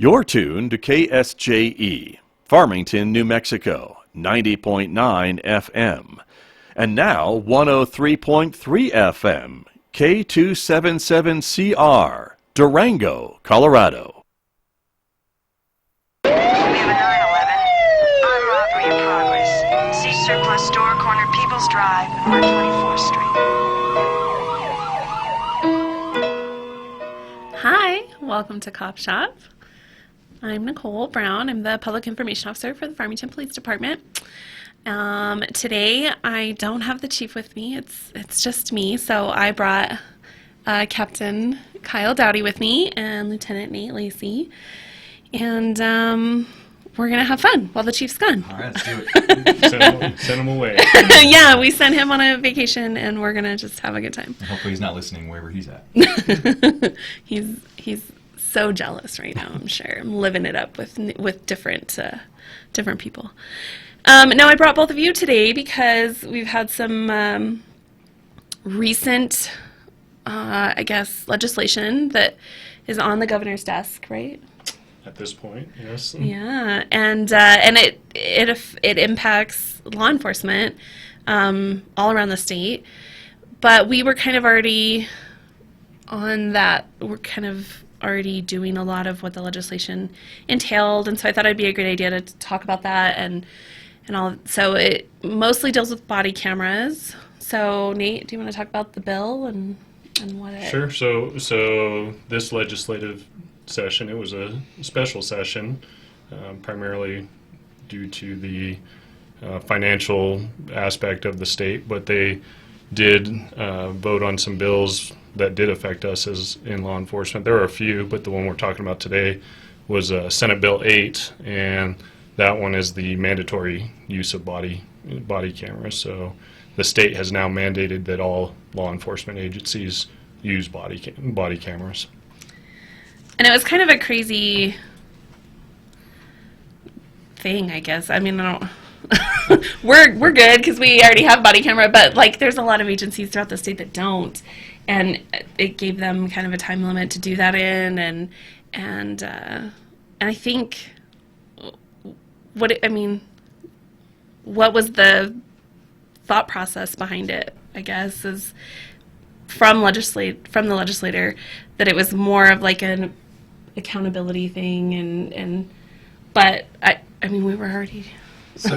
You're tuned to KSJE, Farmington, New Mexico, 90.9 FM. And now 103.3 FM, K277CR, Durango, Colorado. We have a 911. Armed robbery in progress. See surplus store corner Peoples Drive and 124th Street. Hi, welcome to Cop Shop. I'm Nicole Brown. I'm the Public Information Officer for the Farmington Police Department. Today I don't have the chief with me. It's just me. So I brought Captain Kyle Dowdy with me and Lieutenant Nate Lacey. And we're going to have fun while the chief's gone. All right, let's do it. Send him away. Yeah, we sent him on a vacation and we're going to just have a good time. And hopefully he's not listening wherever he's at. He's so jealous right now, I'm sure. I'm living it up with different people. Now I brought both of you today because we've had some recent, legislation that is on the governor's desk, right? At this point, yes. Yeah, and it impacts law enforcement all around the state. But we were kind of already on that. We're kind of already doing a lot of what the legislation entailed, and so I thought it'd be a great idea to talk about that and all. So it mostly deals with body cameras. So Nate, do you want to talk about the bill and what it? Sure. So this legislative session, it was a special session, primarily due to the financial aspect of the state, but they did vote on some bills that did affect us as in law enforcement. There are a few, but the one we're talking about today was Senate Bill 8, and that one is the mandatory use of body cameras. So the state has now mandated that all law enforcement agencies use body cameras. And it was kind of a crazy thing, I guess. I mean, I don't. we're good because we already have body camera, but like there's a lot of agencies throughout the state that don't, and it gave them kind of a time limit to do that in, and I think what was the thought process behind it? I guess is from the legislator that it was more of like an accountability thing, but I mean we were already. So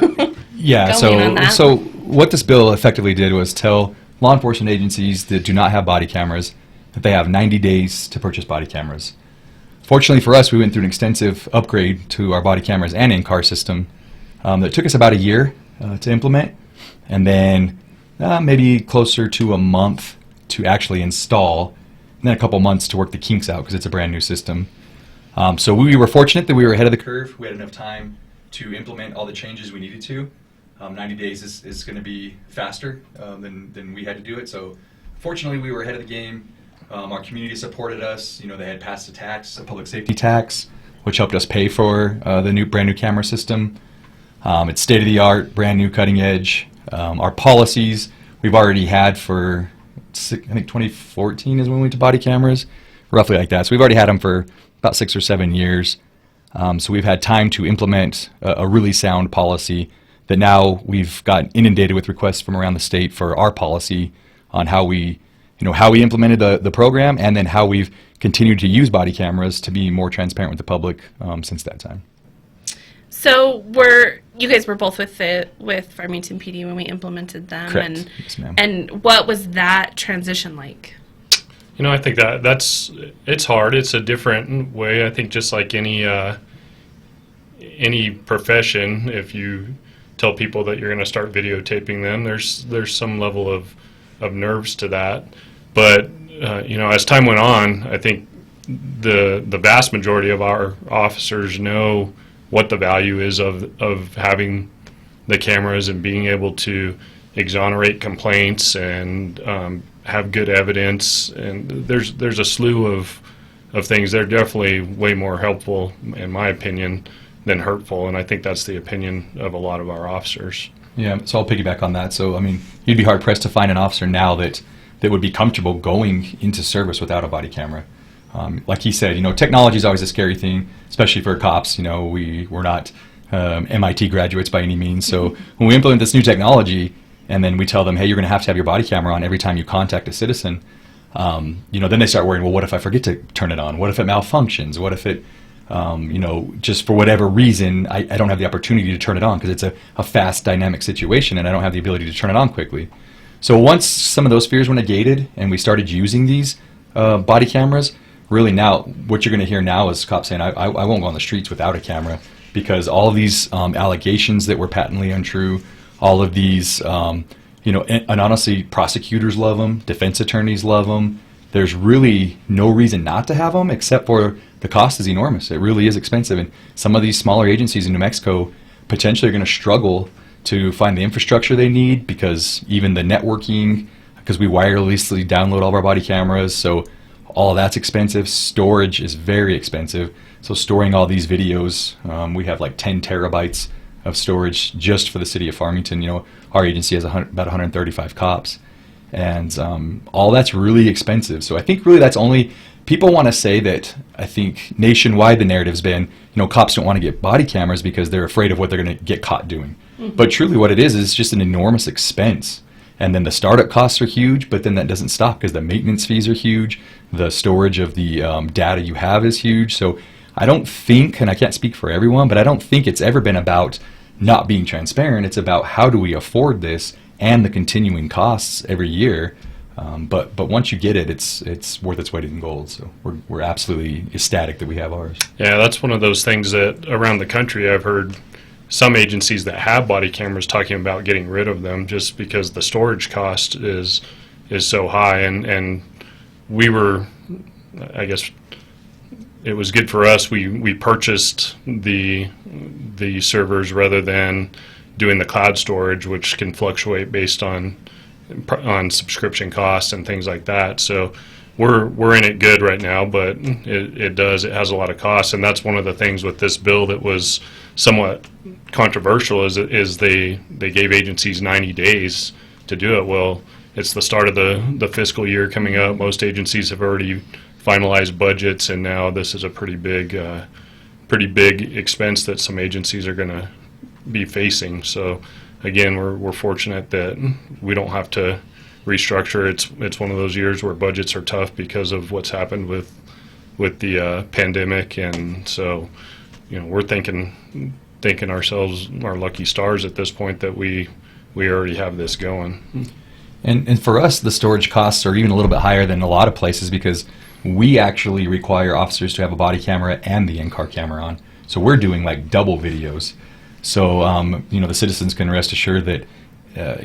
what this bill effectively did was tell law enforcement agencies that do not have body cameras that they have 90 days to purchase body cameras. Fortunately for us, we went through an extensive upgrade to our body cameras and in-car system that took us about a year to implement, and then maybe closer to a month to actually install, and then a couple months to work the kinks out because it's a brand new system. So we were fortunate that we were ahead of the curve. We had enough time to implement all the changes we needed to. 90 days is going to be faster than we had to do it. So fortunately, we were ahead of the game. Our community supported us. They had passed a tax, a public safety tax, which helped us pay for the brand new camera system. It's state of the art, brand new, cutting edge. Our policies we've already had for I think 2014 is when we went to body cameras, roughly like that. So we've already had them for about 6 or 7 years. So we've had time to implement a really sound policy that now we've got inundated with requests from around the state for our policy on how we implemented the program, and then how we've continued to use body cameras to be more transparent with the public since that time. So you guys were both with Farmington PD when we implemented them. Correct. Yes, ma'am. And what was that transition like? I think it's hard. It's a different way. I think just like any profession, if you tell people that you're going to start videotaping them, there's some level of nerves to that. But as time went on, I think the vast majority of our officers know what the value is of having the cameras and being able to exonerate complaints and have good evidence, and there's a slew of things. They're definitely way more helpful, in my opinion, than hurtful, and I think that's the opinion of a lot of our officers. Yeah, so I'll piggyback on that. So, I mean, you'd be hard-pressed to find an officer now that would be comfortable going into service without a body camera. Like he said, technology is always a scary thing, especially for cops. We're not MIT graduates by any means. So when we implement this new technology and then we tell them, hey, you're going to have your body camera on every time you contact a citizen, then they start worrying, well, what if I forget to turn it on? What if it malfunctions? What if it, just for whatever reason, I don't have the opportunity to turn it on because it's a fast, dynamic situation and I don't have the ability to turn it on quickly. So once some of those fears were negated and we started using these body cameras, really now what you're going to hear now is cops saying, I won't go on the streets without a camera, because all of these allegations that were patently untrue, all of these, and honestly, prosecutors love them, defense attorneys love them. There's really no reason not to have them, except for the cost is enormous. It really is expensive, and some of these smaller agencies in New Mexico potentially are going to struggle to find the infrastructure they need, because even the networking, because we wirelessly download all of our body cameras, so all that's expensive. Storage is very expensive. So storing all these videos, we have like 10 terabytes of storage just for the city of Farmington. Our agency has about 135 cops, and all that's really expensive. So I think really that's only, people want to say that, I think nationwide the narrative's been, cops don't want to get body cameras because they're afraid of what they're going to get caught doing. But truly what it is just an enormous expense. And then the startup costs are huge, but then that doesn't stop because the maintenance fees are huge. The storage of the data you have is huge. So I don't think, and I can't speak for everyone, but I don't think it's ever been about not being transparent. It's about how do we afford this and the continuing costs every year. But once you get it, it's worth its weight in gold. So we're absolutely ecstatic that we have ours. Yeah, that's one of those things that around the country I've heard some agencies that have body cameras talking about getting rid of them just because the storage cost is so high, and we were, I guess it was good for us. We purchased the servers rather than doing the cloud storage, which can fluctuate based on subscription costs and things like that. So we're in it good right now, but it has a lot of costs, and that's one of the things with this bill that was somewhat controversial is they gave agencies 90 days to do it. Well, it's the start of the fiscal year coming up. Most agencies have already finalized budgets, and now this is a pretty big expense that some agencies are going to be facing. So again, we're fortunate that we don't have to restructure. It's one of those years where budgets are tough because of what's happened with the pandemic, and so we're thinking ourselves our lucky stars at this point that we already have this going. And for us, the storage costs are even a little bit higher than a lot of places because we actually require officers to have a body camera and the in-car camera on. So we're doing like double videos. So the citizens can rest assured that we're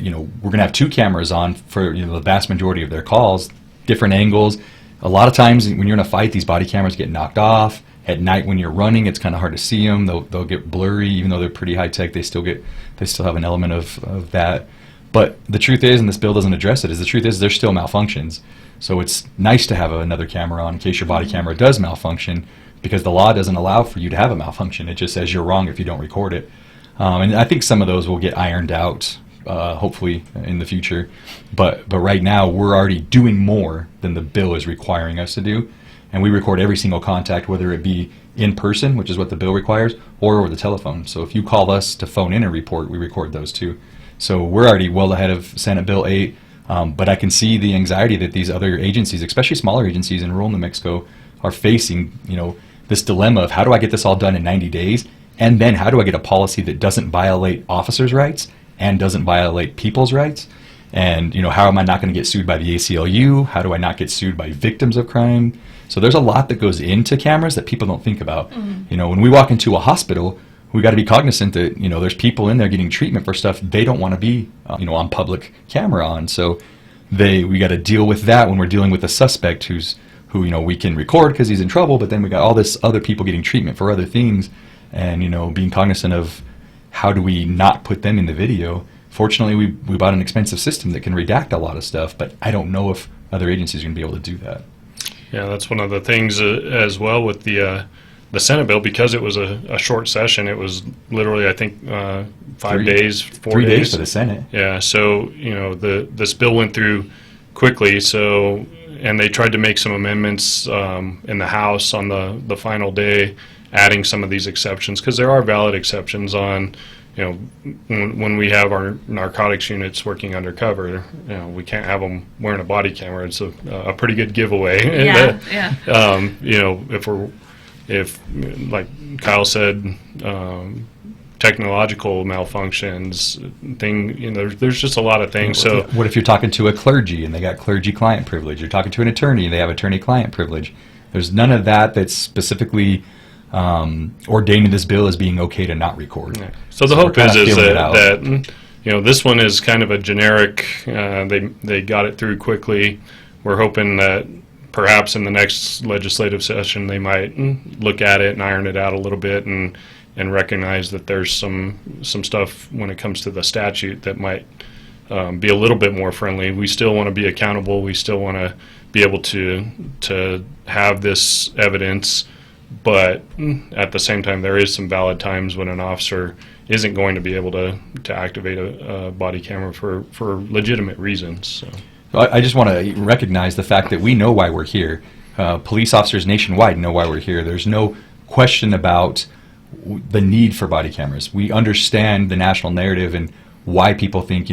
going to have two cameras on for the vast majority of their calls, different angles. A lot of times when you're in a fight, these body cameras get knocked off. At night when you're running, it's kind of hard to see them. They'll get blurry, even though they're pretty high tech. They still have an element of that. But the truth is, and this bill doesn't address it, is the truth is there's still malfunctions. So it's nice to have another camera on in case your body camera does malfunction, because the law doesn't allow for you to have a malfunction. It just says you're wrong if you don't record it. And I think some of those will get ironed out, hopefully in the future. But right now we're already doing more than the bill is requiring us to do. And we record every single contact, whether it be in person, which is what the bill requires, or over the telephone. So if you call us to phone in a report, we record those too. So we're already well ahead of Senate Bill 8, but I can see the anxiety that these other agencies, especially smaller agencies in rural New Mexico, are facing, this dilemma of how do I get this all done in 90 days, and then how do I get a policy that doesn't violate officers' rights and doesn't violate people's rights? And, how am I not going to get sued by the ACLU? How do I not get sued by victims of crime? So there's a lot that goes into cameras that people don't think about. When we walk into a hospital, we got to be cognizant that, there's people in there getting treatment for stuff they don't want to be, on public camera on. So we got to deal with that when we're dealing with a suspect who we can record because he's in trouble, but then we got all this other people getting treatment for other things, and, being cognizant of how do we not put them in the video. Fortunately, we bought an expensive system that can redact a lot of stuff, but I don't know if other agencies are going to be able to do that. Yeah, that's one of the things as well with the Senate bill, because it was a short session. It was literally, I think, 4 days. 3 days for the Senate. Yeah, so this bill went through quickly. So and they tried to make some amendments in the House on the final day, adding some of these exceptions, because there are valid exceptions on, when we have our narcotics units working undercover, we can't have them wearing a body camera. It's a pretty good giveaway. Yeah, yeah. If like Kyle said, technological malfunctions, there's just a lot of things. So what if you're talking to a clergy and they got clergy-client privilege? You're talking to an attorney and they have attorney-client privilege. There's none of that that's specifically ordained in this bill as being okay to not record. Yeah. So the hope is that this one is kind of a generic. They got it through quickly. We're hoping that perhaps in the next legislative session they might look at it and iron it out a little bit and recognize that there's some stuff when it comes to the statute that might be a little bit more friendly. We still want to be accountable. We still want to be able to have this evidence, but at the same time there is some valid times when an officer isn't going to be able to activate a body camera for legitimate reasons. So I just want to recognize the fact that we know why we're here. Police officers nationwide know why we're here. There's no question about the need for body cameras. We understand the national narrative and why people think,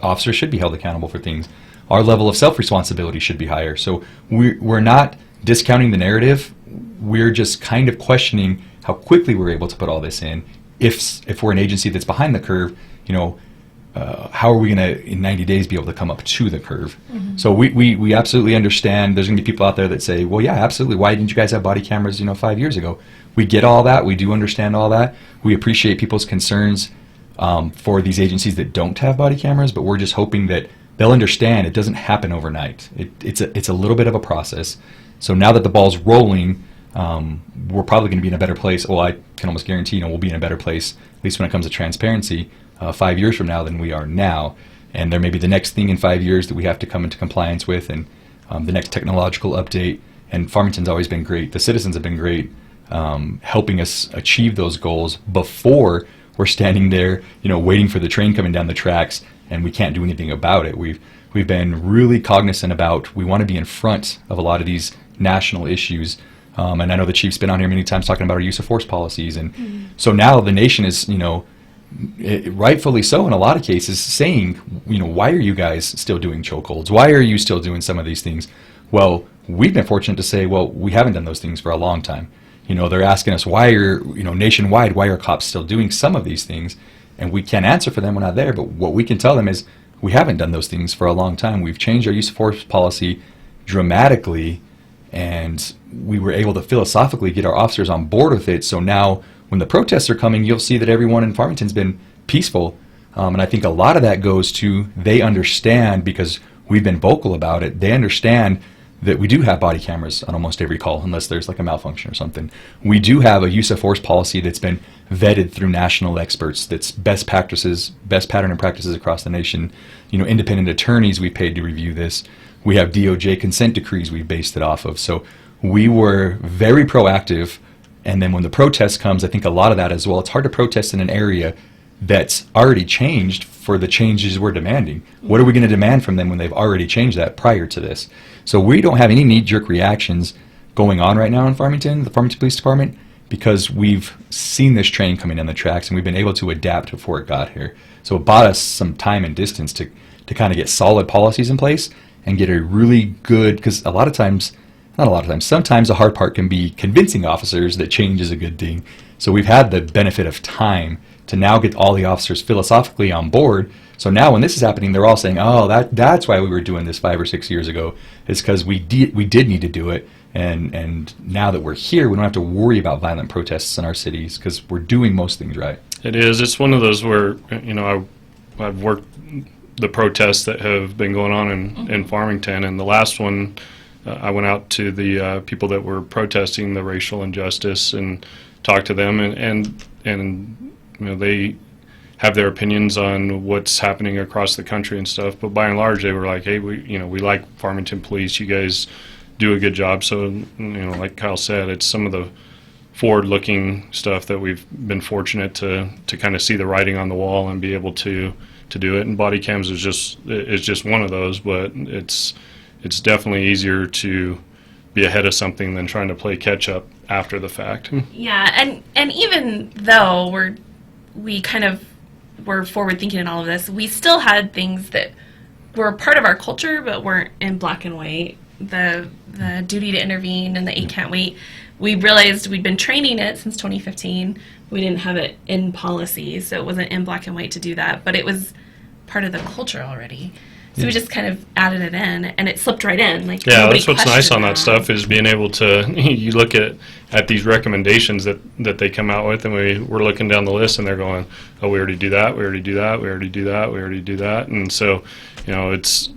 officers should be held accountable for things. Our level of self-responsibility should be higher. So we're not discounting the narrative. We're just kind of questioning how quickly we're able to put all this in. If we're an agency that's behind the curve, how are we going to, in 90 days, be able to come up to the curve? Mm-hmm. So we absolutely understand. There's going to be people out there that say, well, yeah, absolutely. Why didn't you guys have body cameras, 5 years ago? We get all that. We do understand all that. We appreciate people's concerns for these agencies that don't have body cameras, but we're just hoping that they'll understand it doesn't happen overnight. It's a little bit of a process. So now that the ball's rolling, we're probably going to be in a better place. Well, I can almost guarantee, we'll be in a better place, at least when it comes to transparency, 5 years from now than we are now. And there may be the next thing in 5 years that we have to come into compliance with, and the next technological update. And Farmington's always been great. The citizens have been great, helping us achieve those goals before we're standing there, waiting for the train coming down the tracks, and we can't do anything about it. We've been really cognizant about, we want to be in front of a lot of these national issues. And I know the chief's been on here many times talking about our use of force policies. And so now the nation is, rightfully so in a lot of cases, saying, why are you guys still doing chokeholds? Why are you still doing some of these things? Well, we've been fortunate to say, well, we haven't done those things for a long time. They're asking us, why are, nationwide, why are cops still doing some of these things? And we can't answer for them, we're not there, but what we can tell them is we haven't done those things for a long time. We've changed our use of force policy dramatically, and we were able to philosophically get our officers on board with it. So now when the protests are coming, you'll see that everyone in Farmington's been peaceful. And I think a lot of that goes to, they understand, because we've been vocal about it, they understand that we do have body cameras on almost every call, unless there's like a malfunction or something. We do have a use of force policy that's been vetted through national experts, that's best practices, best pattern and practices across the nation. Independent attorneys we paid to review this. We have DOJ consent decrees we based it off of. So we were very proactive. And then when the protest comes, I think a lot of that as well, it's hard to protest in an area that's already changed for the changes we're demanding. What are we going to demand from them when they've already changed that prior to this? So we don't have any knee-jerk reactions going on right now in Farmington, the Farmington Police Department, because we've seen this train coming down the tracks and we've been able to adapt before it got here. So it bought us some time and distance to kind of get solid policies in place and get a really good, because sometimes the hard part can be convincing officers that change is a good thing. So we've had the benefit of time to now get all the officers philosophically on board. So now when this is happening, they're all saying, oh, that's why we were doing this 5 or 6 years ago, is because we did need to do it. And now that we're here, we don't have to worry about violent protests in our cities because we're doing most things right. It is. It's one of those where, I've worked the protests that have been going on in Farmington, and the last one, I went out to the people that were protesting the racial injustice and talked to them, and they have their opinions on what's happening across the country and stuff. But by and large, they were like, "Hey, we like Farmington Police. You guys do a good job." So like Kyle said, it's some of the forward-looking stuff that we've been fortunate to kind of see the writing on the wall and be able to do it. And body cams is just one of those, but it's it's definitely easier to be ahead of something than trying to play catch up after the fact. Yeah, and even though we kind of were forward thinking in all of this, we still had things that were part of our culture but weren't in black and white. The duty to intervene and the 8 can't wait. We realized we'd been training it since 2015. We didn't have it in policy, so it wasn't in black and white to do that, but it was part of the culture already. So we just kind of added it in, and it slipped right in. Like, yeah, nobody that's what's nice on that questioned stuff is being able to, you look at these recommendations that they come out with, and we're looking down the list, and they're going, oh, we already do that, we already do that, we already do that, we already do that. And so, it's,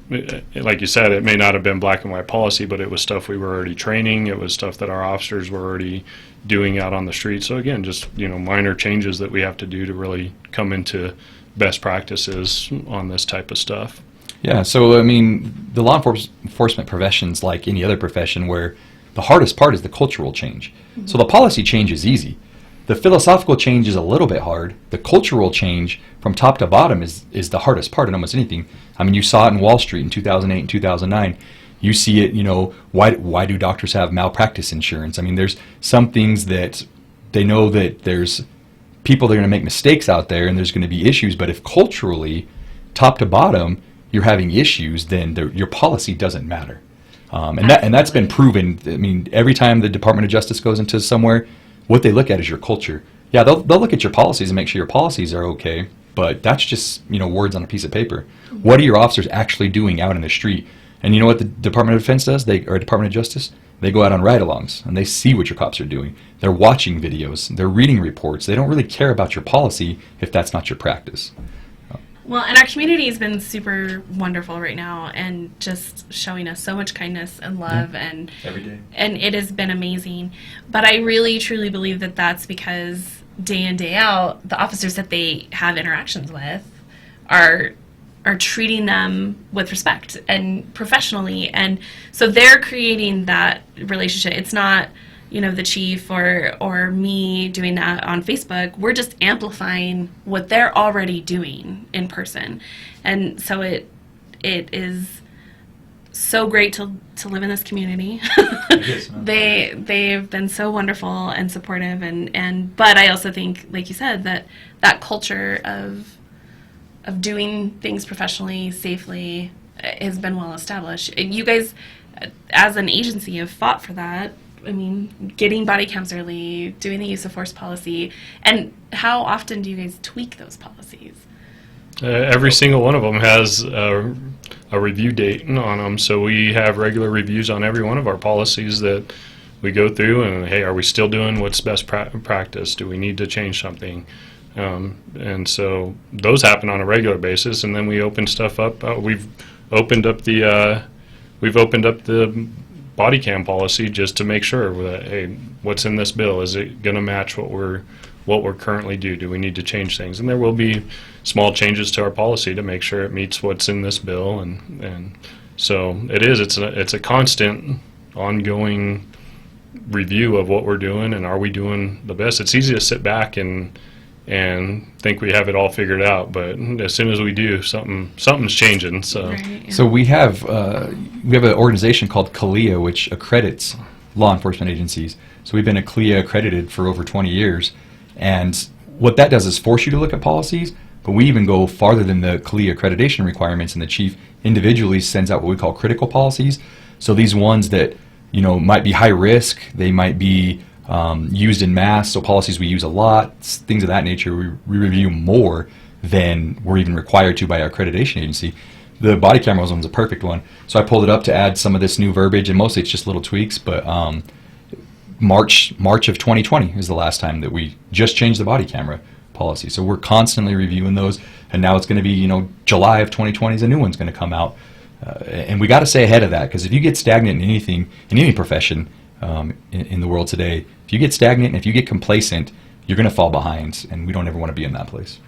like you said, it may not have been black and white policy, but it was stuff we were already training. It was stuff that our officers were already doing out on the street. So again, just, minor changes that we have to do to really come into best practices on this type of stuff. Yeah, so I mean, the law enforcement profession's like any other profession where the hardest part is the cultural change. So the policy change is easy. The philosophical change is a little bit hard. The cultural change from top to bottom is the hardest part in almost anything. I mean, you saw it in Wall Street in 2008 and 2009. You see it, why do doctors have malpractice insurance? I mean, there's some things that they know that there's people that are going to make mistakes out there and there's going to be issues, but if culturally, top to bottom, you're having issues, then your policy doesn't matter. And that's been proven. I mean, every time the Department of Justice goes into somewhere, what they look at is your culture. Yeah, they'll look at your policies and make sure your policies are okay, but that's just, words on a piece of paper. What are your officers actually doing out in the street? And you know what the Department of Defense does? Or Department of Justice? They go out on ride-alongs, and they see what your cops are doing. They're watching videos. They're reading reports. They don't really care about your policy if that's not your practice. Well, and our community has been super wonderful right now and just showing us so much kindness and love and every day. And it has been amazing. But I really, truly believe that that's because day in, day out, the officers that they have interactions with are treating them with respect and professionally. And so they're creating that relationship. It's not, the chief or me doing that on Facebook. We're just amplifying what they're already doing in person. And so it is so great to live in this community. They've been so wonderful and supportive but I also think, like you said, that culture of doing things professionally, safely has been well established. You guys, as an agency, have fought for that. I mean, getting body cams early, doing the use of force policy, and how often do you guys tweak those policies? Every single one of them has a review date on them, so we have regular reviews on every one of our policies that we go through, and hey, are we still doing what's best practice? Do we need to change something? And so those happen on a regular basis, and then we open stuff up. We've opened up the body cam policy just to make sure that, hey, what's in this bill, is it going to match what we're currently do we need to change things? And there will be small changes to our policy to make sure it meets what's in this bill, and so it's a constant ongoing review of what we're doing and are we doing the best. It's easy to sit back and think we have it all figured out, but as soon as we do, something's changing. So, Right, yeah. So we have an organization called CALEA, which accredits law enforcement agencies. So we've been a CALEA accredited for over 20 years, and what that does is force you to look at policies. But we even go farther than the CALEA accreditation requirements, and the chief individually sends out what we call critical policies. So these ones that might be high risk, they might be used in mass, so policies we use a lot, things of that nature, we review more than we're even required to by our accreditation agency. The body camera one's a perfect one. So I pulled it up to add some of this new verbiage, and mostly it's just little tweaks, but March of 2020 is the last time that we just changed the body camera policy. So we're constantly reviewing those, and now it's going to be, July of 2020 is a new one's going to come out. And we got to stay ahead of that, because if you get stagnant in anything, in any profession in the world today, if you get stagnant and if you get complacent, you're going to fall behind, and we don't ever want to be in that place.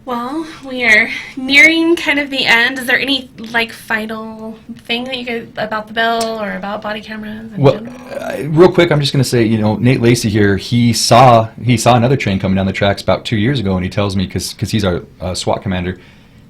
Well, we are nearing kind of the end. Is there any final thing that you guys about the bill or about body cameras in general? Real quick, I'm just going to say, Nate Lacey here, he saw another train coming down the tracks about 2 years ago, and he tells me, because he's our SWAT commander,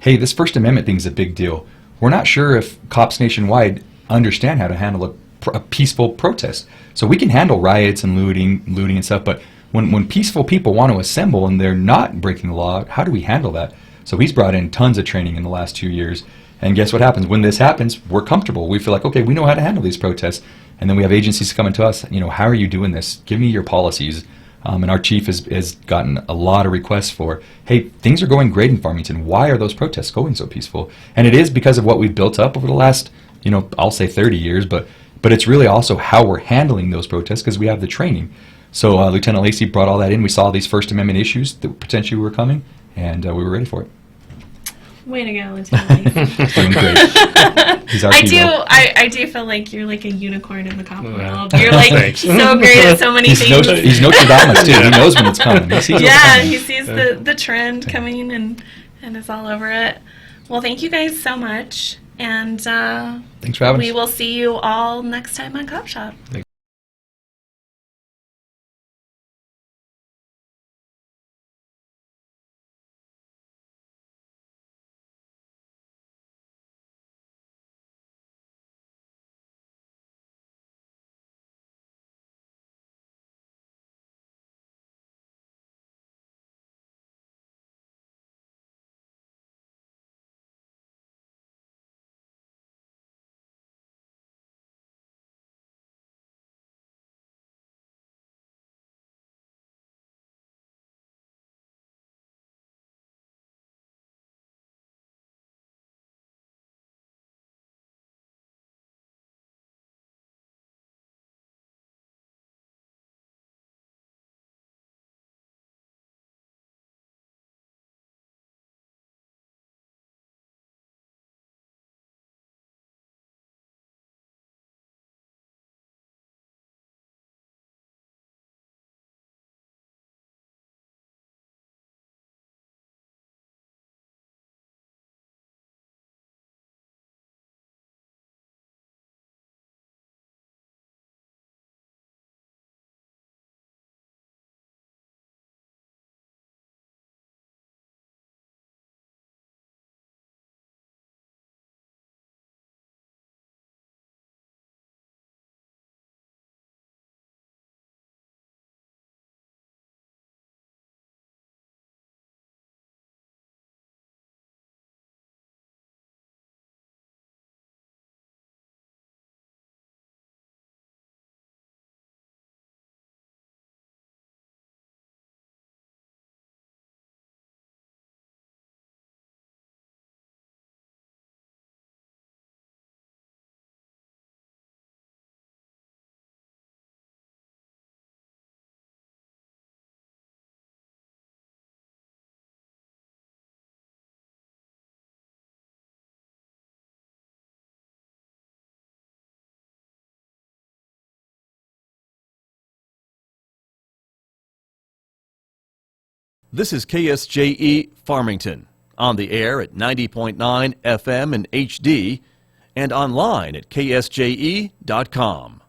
hey, this First Amendment thing's a big deal. we're not sure if cops nationwide understand how to handle a peaceful protest. So we can handle riots and looting and stuff, but when peaceful people want to assemble and they're not breaking the law, how do we handle that? So he's brought in tons of training in the last 2 years. And guess what happens? When this happens, we're comfortable. We feel like, okay, we know how to handle these protests. And then we have agencies coming to us, how are you doing this? Give me your policies. And our chief has gotten a lot of requests for, hey, things are going great in Farmington. Why are those protests going so peaceful? And it is because of what we've built up over the last, I'll say 30 years, but it's really also how we're handling those protests because we have the training. So Lieutenant Lacey brought all that in. We saw these First Amendment issues that potentially were coming, and we were ready for it. Way to go, Lieutenant Lacey. He's doing great. He's our hero. I do feel like you're like a unicorn in the cop world. You're like so great at so many things. He's Nostradamus too. He knows when it's coming. He sees he sees the trend coming and is all over it. Well, thank you guys so much. And thanks for having us. We will see you all next time on Cop Shop. This is KSJE Farmington, on the air at 90.9 FM and HD, and online at ksje.com.